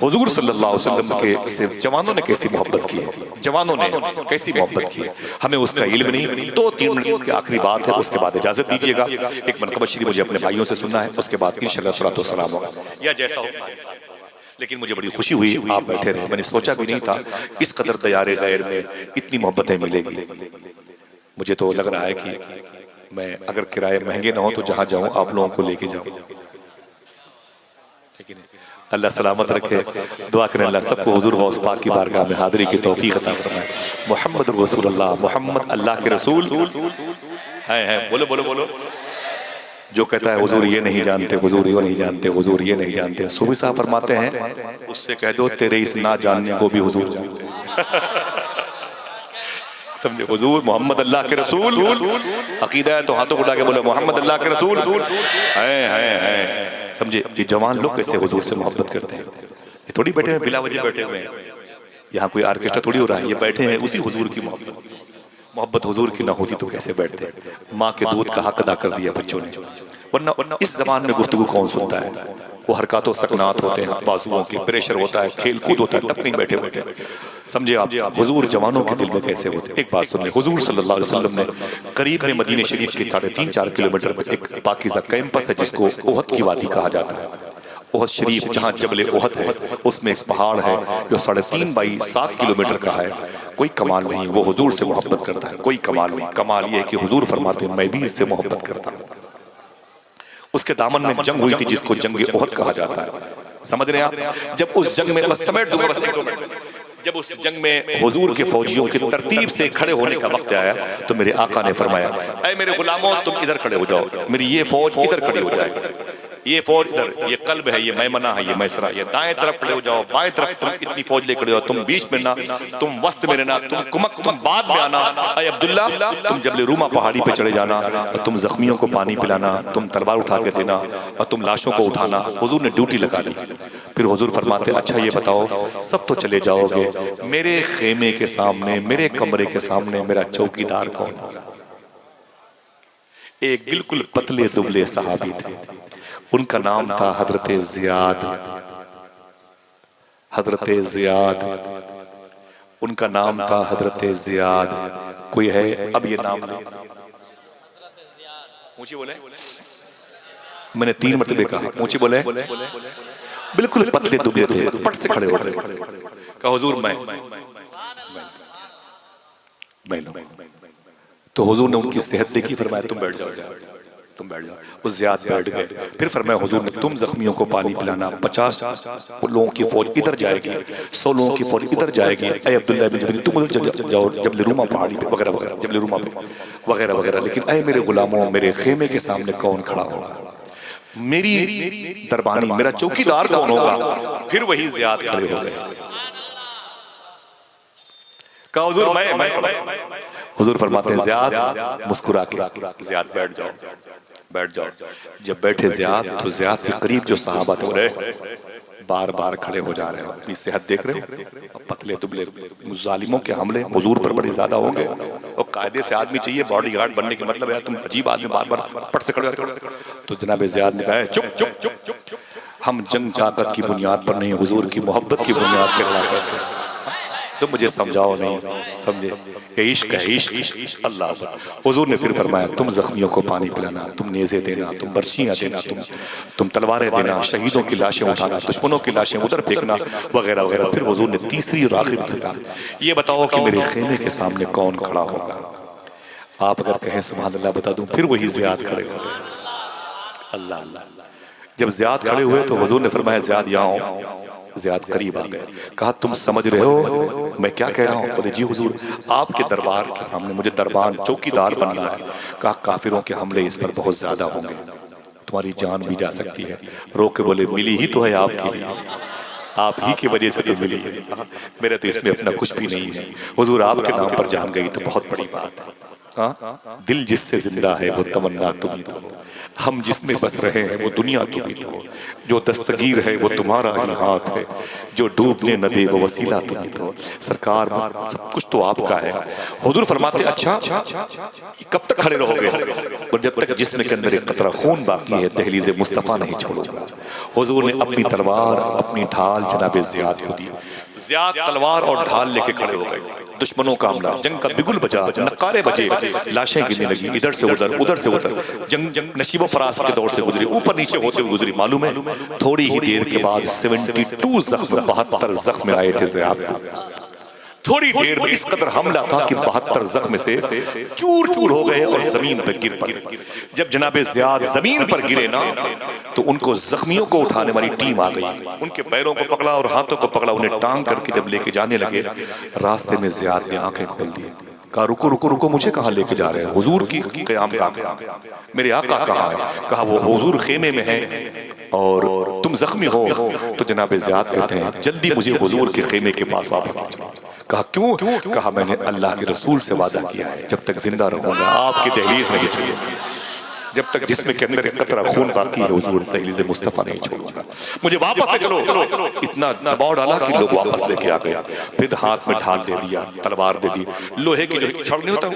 हुजूर सल्लल्लाहु अलैहि वसल्लम के से जवानों ने कैसी मोहब्बत की है, जवानों ने कैसी मोहब्बत की है, हमें उसका इल्म नहीं। 2-3 मिनट की आखिरी बात है, उसके बाद इजाजत दीजिएगा। एक मनक़बत शरीफ मुझे अपने भाइयों से सुनना है, उसके बाद इंशाअल्लाह सलातो सलाम होगा या जैसा हो। लेकिन मुझे बड़ी खुशी हुई आप बैठे रहे, मैंने सोचा भी नहीं था इस कदर दयारे गैर में इतनी मोहब्बतें मिलेगी। मुझे तो लग रहा है कि मैं अगर किराए महंगे ना हो तो जहाँ जाऊँ आप लोगों को लेके जाऊँ। अल्लाह सलामत रखे। दुआ करें अल्लाह सबको हुजूर गौस पाक की बारगाह में हाज़िरी की तौफीक अता फरमाए। मोहम्मद रसूलुल्लाह, मोहम्मद अल्लाह के रसूल हैं। बोलो बोलो बोलो। जो कहता है हुजूर ये नहीं जानते, हुजूर ये नहीं जानते, हुजूर ये नहीं जानते, सूफी साहब फरमाते हैं उससे कह दो तेरे इस ना जानने को भी हुजूर जानते हैं। समझे? हुजूर मोहम्मद अल्लाह के रसूल, अकीदा है तो हाथों को उठा के बोले मोहम्मद अल्लाह के रसूल हैं। समझे? ये जवान लोग कैसे हुजूर से मोहब्बत करते हैं। ये थोड़ी बैठे हैं बिला वजह बैठे हुए हैं, यहाँ कोई आर्केस्ट्रा थोड़ी हो रहा है, ये बैठे हैं उसी हुजूर की मोहब्बत हुजूर की ना होती तो कैसे बैठते। माँ के दूध का हक अदा कर दिया बच्चों ने, वरना इस जबान में गुफ्तगू कौन सुनता है। वो हरकतों सकनात होते हैं, बाजुओं की प्रेशर होता है, खेल कूद होता है, तब कहीं बैठे बैठे। समझे आप? हुजूर जवानों के दिल में कैसे होते। एक बात सुन ले, हुजूर सल्लल्लाहु अलैहि वसल्लम ने करीब में मदीने शरीफ के 3.5-4 किलोमीटर पर एक पाकीज़ा कैंपस है जिसको ओहद की वादी कहा जाता है। ओहद शरीफ जहाँ जबल ओहद है उसमें एक पहाड़ है जो 3.5 बाई 7 किलोमीटर का है। कोई कमाल नहीं, वो हुजूर से मोहब्बत करता है, कोई कमाल नहीं। कमाल ये है कि हुजूर फरमाते हैं मैं भी इससे मोहब्बत करता हूँ। उसके दामन में जंग हुई थी जिसको जंग ओहद कहा जाता है। समझ रहे हैं आप? जब उस जंग में, बस समेट दूंगा बस 1-2 मिनट, जब उस जंग में हुजूर के फौजियों की तरतीब से खड़े होने का वक्त आया तो मेरे आका ने फरमाया ऐ मेरे गुलामों तुम इधर खड़े हो जाओ, मेरी ये फौज इधर खड़ी हो जाए, ये फौज इधर, ये कल्ब है, ये मैमना है, ये मैसरा, ये दाएं तरफ खड़े हो जाओ, बाएं तरफ तुम इतनी फौज ले खड़े हो, तुम बीच में ना, तुम वस्त में रहना, तुम कुमक तुम बाद में आना। ऐ अब्दुल्ला तुम जबल रूमा पहाड़ी पे चढ़े जाना और तुम जख्मियों को पानी पिलाना, तुम तलवार उठा के देना और तुम लाशों को उठाना। हुजूर ने ड्यूटी लगा दी। फिर हुजूर फरमाते अच्छा ये बताओ सब तो चले जाओगे, मेरे खेमे के सामने, मेरे कमरे के सामने मेरा चौकीदार कौन होगा? एक बिल्कुल पतले दुबले सहाबी थे, उनका नाम था हजरत ज़ियाद। हजरत ज़ियाद, उनका नाम था हजरत ज़ियाद। कोई है अब ये नाम ऊंची बोले, मैंने 3 मरतबे कहा ऊंची बोले। बिल्कुल पतले दुबले थे, पट से खड़े हो गए, कहा हुजूर मैं तो हुजूर ने उनकी सेहत देखी, फरमाया तुम बैठ जाओ ज़ियाद, तुम बैठ जाओ। उस ज़ियाद बैठ गए। फिर फरमाया हुजूर ने तुम जख्मियों को पानी पिलाना, 50 लोगों की फौज इधर जाएगी, 100 लोगों की फौज इधर जाएगी। ऐ अब्दुल्लाह बिन जबीर तुम उधर जाओ जबल रूमा पहाड़ी पे वगैरह वगैरह, जबल रूमा पे वगैरह वगैरह। लेकिन ऐ मेरे गुलामों, मेरे खेमे के सामने कौन खड़ा होगा? मेरी दरबानी, मेरा चौकीदार कौन होगा? फिर वही ज़ियाद खड़े हो गए, कहा हुजूर मैं। हुजूर फरमाते हैं ज़ियाद मुस्कुरा के, ज़ियाद बैठ जाओ, बैठ जाओ। जब बैठे ज़ियाद तो ज़ियाद के करीब जो सहाबा थे रहे बार बार खड़े हो जा रहे हो, अपनी सेहत देख रहे हो, पतले दुबले जालिमों के हमले हुजूर पर बड़े ज्यादा होंगे और कायदे से आदमी चाहिए बॉडीगार्ड बनने के मतलब है तुम अजीब आदमी बार बार पट से खड़े हो। तो जनाब ज़ियाद ने कहा चुप चुप चुप चुप, हम जंग ताकत की बुनियाद पर नहीं हुजूर की मोहब्बत की बुनियाद पर लड़ा करते हैं। तो मुझे समझाओ नहीं समझे, ये इश्क है इश्क अल्लाह पर। हुजूर ने फिर फरमाया तुम जख्मियों को पानी पिलाना, तुम नेज़े देना, तुम बर्छियाँ देना, तुम तलवारें देना, शहीदों की लाशें उठाना, दुश्मनों की लाशें उधर फेंकना वगैरह वगैरह। फिर हुजूर ने तीसरी और आखिरी कहा ये बताओ कि मेरे खेमे के सामने कौन खड़ा होगा। आप अगर कहें सुभान अल्लाह बता दूं, फिर वही ज़ियाद खड़े हो गए। अल्लाह अल्लाह। जब ज़ियाद खड़े हुए तो हुजूर ने फरमाया ज़ियाद यहाँ आओ। ज़ियाद करीब आ गए। कहा तुम समझ रहे हो मैं क्या कह रहा हूँ? बोले जी हुजूर आपके दरबार के सामने मुझे दरबार चौकीदार बनना है। कहा काफिरों के हमले इस पर बहुत ज्यादा होंगे, तुम्हारी जान भी जा सकती है। रो के बोले मिली ही तो है आपके लिए, आप ही की वजह से तो मिली है, मेरा तो इसमें अपना कुछ भी नहीं है। हुजूर आपके नाम पर जान गई तो बहुत बड़ी बात है। हाँ दिल जिससे जिंदा है वो तमन्ना तुम ही तो, हम जिसमें बस रहे हैं वो दुनिया तुम ही तो, जो दस्तगीर है वो तुम्हारा ही हाथ है, जो डूबने न दे वो वसीला तुम ही तो। सरकार सब कुछ तो आपका है। हुजूर फरमाते अच्छा कब तक खड़े रहोगे? और जब तक जिस्म के अंदर एक कतरा खून बाकी है दहलीज़े मुस्तफ़ा नहीं छोड़ूंगा। हुजूर ने अपनी तलवार अपनी ढाल जनाबे ज़ियाद को दी। ज़ियाद तलवार और ढाल लेके खड़े हो गए। दुश्मनों का हमला, जंग का बिगुल बजा, नकारे बजे, लाशें गिरने लगी इधर से उधर उधर से उधर। जंग नशीबो फरास के दौर से गुजरी, ऊपर नीचे होते हुए गुजरी। मालूम है थोड़ी ही देर के बाद 72 जख्म 72 जख्म आए थे ज़ियाद। थोड़ी देर में इस कदर हमला था कि 72 जख्म से चूर चूर हो गए और जमीन पर गिर पड़े। जब जनाबे ज़ियाद जमीन पर गिरे ना तो उनको जख्मियों को उठाने वाली टीम आ गई, उनके पैरों को पकड़ा और हाथों को पकड़ा, उन्हें टांग करके जब लेके जाने लगे रास्ते में ज़ियाद ने आंखें खोल दी। कहा रुको रुको रुको, मुझे कहाँ लेके जा रहे हैं? हुजूर की क़याम कहाँ, मेरे आका कहाँ है? कहा वो हुजूर खेमे में है और तुम जख्मी हो। तो जनाबे ज़ियाद कहते हैं जल्दी मुझे हुजूर के खेमे के पास वापस ले चलो। कहा क्यों? कहा मैंने अल्लाह के रसूल से वादा किया है जब तक जिंदा रहूंगा आपकी दहलीज नहीं छोड़ूंगा, जब तक जिस्म के अंदर एक कतरा खून बाकी है हुजूर दहलीज़े मुस्तफ़ा नहीं छोड़ूंगा, मुझे वापस ले चलो। इतना दबाव डाला कि लोग वापस लेके आ गए। फिर हाथ में ढाल दे दिया, तलवार दे दी, लोहे की जो छड़ नहीं होता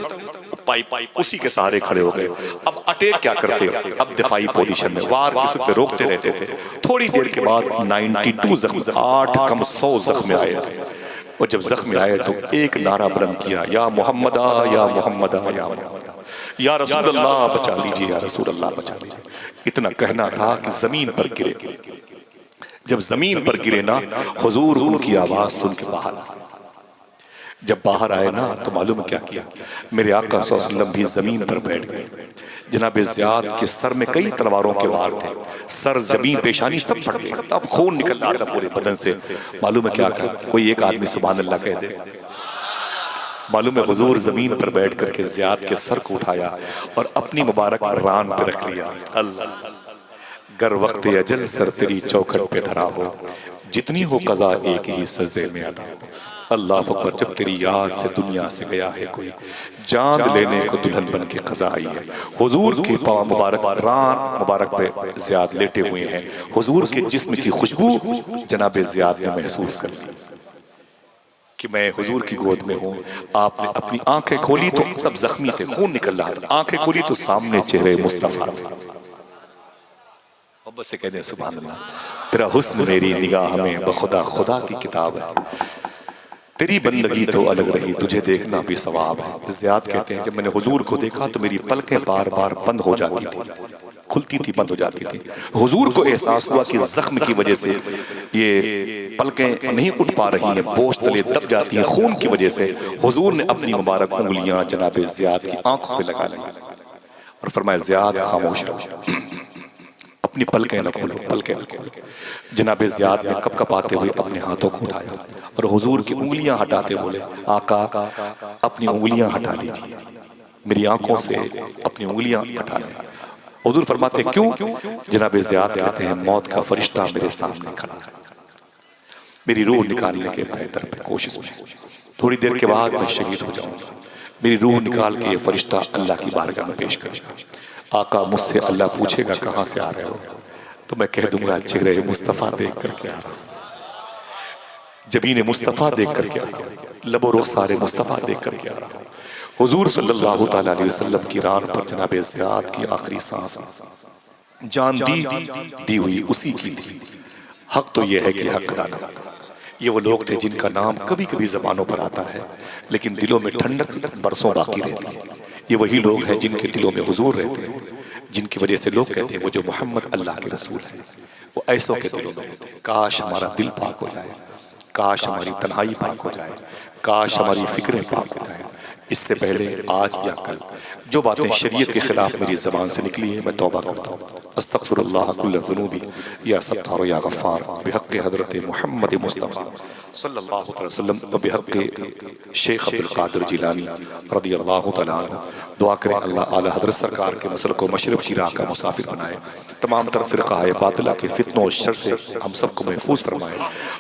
पाइप उसी के सहारे खड़े हो गए। अब अटैक क्या करते? अब दिफाई पोजीशन में वार किसी पे रोकते रहते थे। थोड़ी देर के बाद 92 जख्म 8 कम 100 जख्म आए थे। और जब जख्म आए तो एक नारा बुलंद किया या मोहम्मदा या मोहम्मदा या मोहम्मदा, या रसूल अल्लाह बचा लीजिए या रसूल अल्लाह बचा लीजिए। इतना कहना था कि जमीन पर गिरे। जब जमीन पर गिरे ना हुजूर उनकी आवाज सुन के बाहर आए। जब बाहर आए ना तो मालूम क्या किया, मेरे आका सल्लल्लाहु अलैहि वसल्लम भी जमीन पर बैठ गए। जनाबे ज़ियाद के सर में कई तलवारों के वार थे, सर जमीन पेशानी सब फट गए, अब खून निकल रहा था पूरे बदन से। मालूम है क्या कहा? कोई एक आदमी सुभान अल्लाह कह दे। मालूम है हुजूर जमीन पर बैठ करके ज़ियाद के सर को उठाया और अपनी मुबारक रान पे रख लिया। अल्लाह गर वक्त अजल सर तेरी चौखट पे धरा हो, जितनी हो कज़ा एक ही सजदे में अदा। अल्लाह अकबर, जब तेरी याद से दुनिया से गया है कोई, जान लेने को दुल्हन बन के कज़ा आई है। हुजूर की पाँव मुबारक रान मुबारक पे ज़ियाद लेटे हुए हैं। हुजूर के जिस्म की खुशबू जनाबे ज़ियाद ने महसूस कर ली कि मैं हुजूर की गोद में हूँ। आपने अपनी आंखें खोली तो सब जख्मी थे, खून निकल रहा था। आंखें खोली तो सामने चेहरे मुस्तफा थे। से कहते हैं सुभान अल्लाह, तेरा हुस्न मेरी निगाह में बखुदा खुदा की किताब है, तेरी बंदगी तो अलग रही, तुझे देखना भी सवाब है। ज़ियाद कहते हैं जब मैंने हुजूर को देखा तो मेरी पलकें बार बार बंद हो जाती थी, खुलती थी बंद हो जाती थी। हुजूर को एहसास हुआ कि जख्म की वजह से ये पलकें नहीं उठ पा रही हैं, बोझ तले दब जाती हैं खून की वजह से। हुजूर ने अपनी मुबारक उंगलियां जनाबे ज़ियाद की आंखों पे लगा ली और फरमाया ज़ियाद खामोश रहो, अपनी पलकें न खोलो, पलकें न खोलो। जनाबे ज़ियाद ने कपकपाते हुए अपने हाथों को उठाया और हुजूर की उंगलियां हटाते बोले आका अपनी उंगलियां हटा लीजिए, मेरी आंखों से अपनी उंगलियां हटा लें। हुजूर फरमाते क्यों? जनाबे ज़ियाद कहते हैं मौत का फरिश्ता मेरे सामने खड़ा है, मेरी रूह निकालने के बेहतर पे कोशिश में, थोड़ी देर के बाद मैं शहीद हो जाऊंगा। मेरी रूह निकाल के ये फरिश्ता अल्लाह की बारगाह में पेश करेगा। आका मुझसे अल्लाह पूछेगा कहाँ से आ रहे हो, तो मैं कह दूंगा चेहरे मुस्तफ़ा देख करके आ रहा हूँ, जबीन मुस्तफ़ा देख करके आ रहा हूँ, लबो रुख़सारे मुस्तफ़ा देख करके आ रहा हूँ। हुजूर सल्लल्लाहु ताला अलैहि वसल्लम की रान पर जनाबे ज़ियाद की आखिरी सांस जान दी हुई उसी की थी। हक तो यह है कि हक अदा न, ये वो लोग थे जिनका नाम कभी कभी ज़बानों पर आता है लेकिन दिलों में ठंडक बरसों बाकी रहती है। ये वही लोग हैं जिनके दिलों में हुजूर रहते हैं, जिनकी वजह से लोग कहते हैं वो जो मोहम्मद अल्लाह के रसूल हैं, वो ऐसों के दिलों में रहते हैं। काश हमारा दिल पाक हो जाए, काश हमारी तन्हाई पाक हो जाए, काश हमारी फिक्रें पाक हो जाए। इससे पहले आज या कल जो बातें शरीयत के खिलाफ मेरी ज़बान से निकली है मैं तौबा करता हूँ। अस्तग़फिरुल्लाह कुल्ल ज़ुनूबी या सत्तार या गफ़्फ़ार बिहक़्क़ि हज़रत मुहम्मद मुस्तफ़ा सल्लल्लाहु अलैहि वसल्लम व बिहक़्क़ि शेख अब्दुल क़ादिर जिलानी रज़ियल्लाहु तआला अन्हु। दुआ करें अल्लाह आला हज़रत सरकार के मसलक को मशरक़ की राह का मुसाफिर बनाए, तमाम तरफ फ़िरक़ाए बातिला के फितनों और शर से हम सबको महफूज फरमाए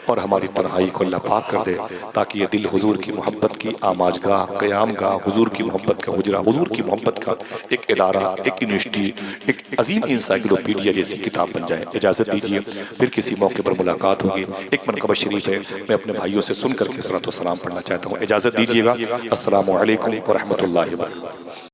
और हमारी तन्हाई को अल्लाह पाक कर दे ताकि ये दिल हुजूर की मोहब्बत की आमाजगाह, क़यामगाह, हुजूर की मोहब्बत का हुजरा, हुजूर की मोहब्बत का एक इदारा, एक यूनिवर्सिटी, एक अजीम इंसाइक्लोपीडिया जैसी किताब बन जाए। इजाज़त दीजिए, फिर किसी मौके पर मुलाकात होगी। एक मनक़बा शरीफ है, मैं अपने भाइयों से सुन करके सलातो सलाम पढ़ना चाहता हूँ। इजाज़त दीजिएगा। अस्सलामु अलैकुम व रहमतुल्लाहि व बरकातहू।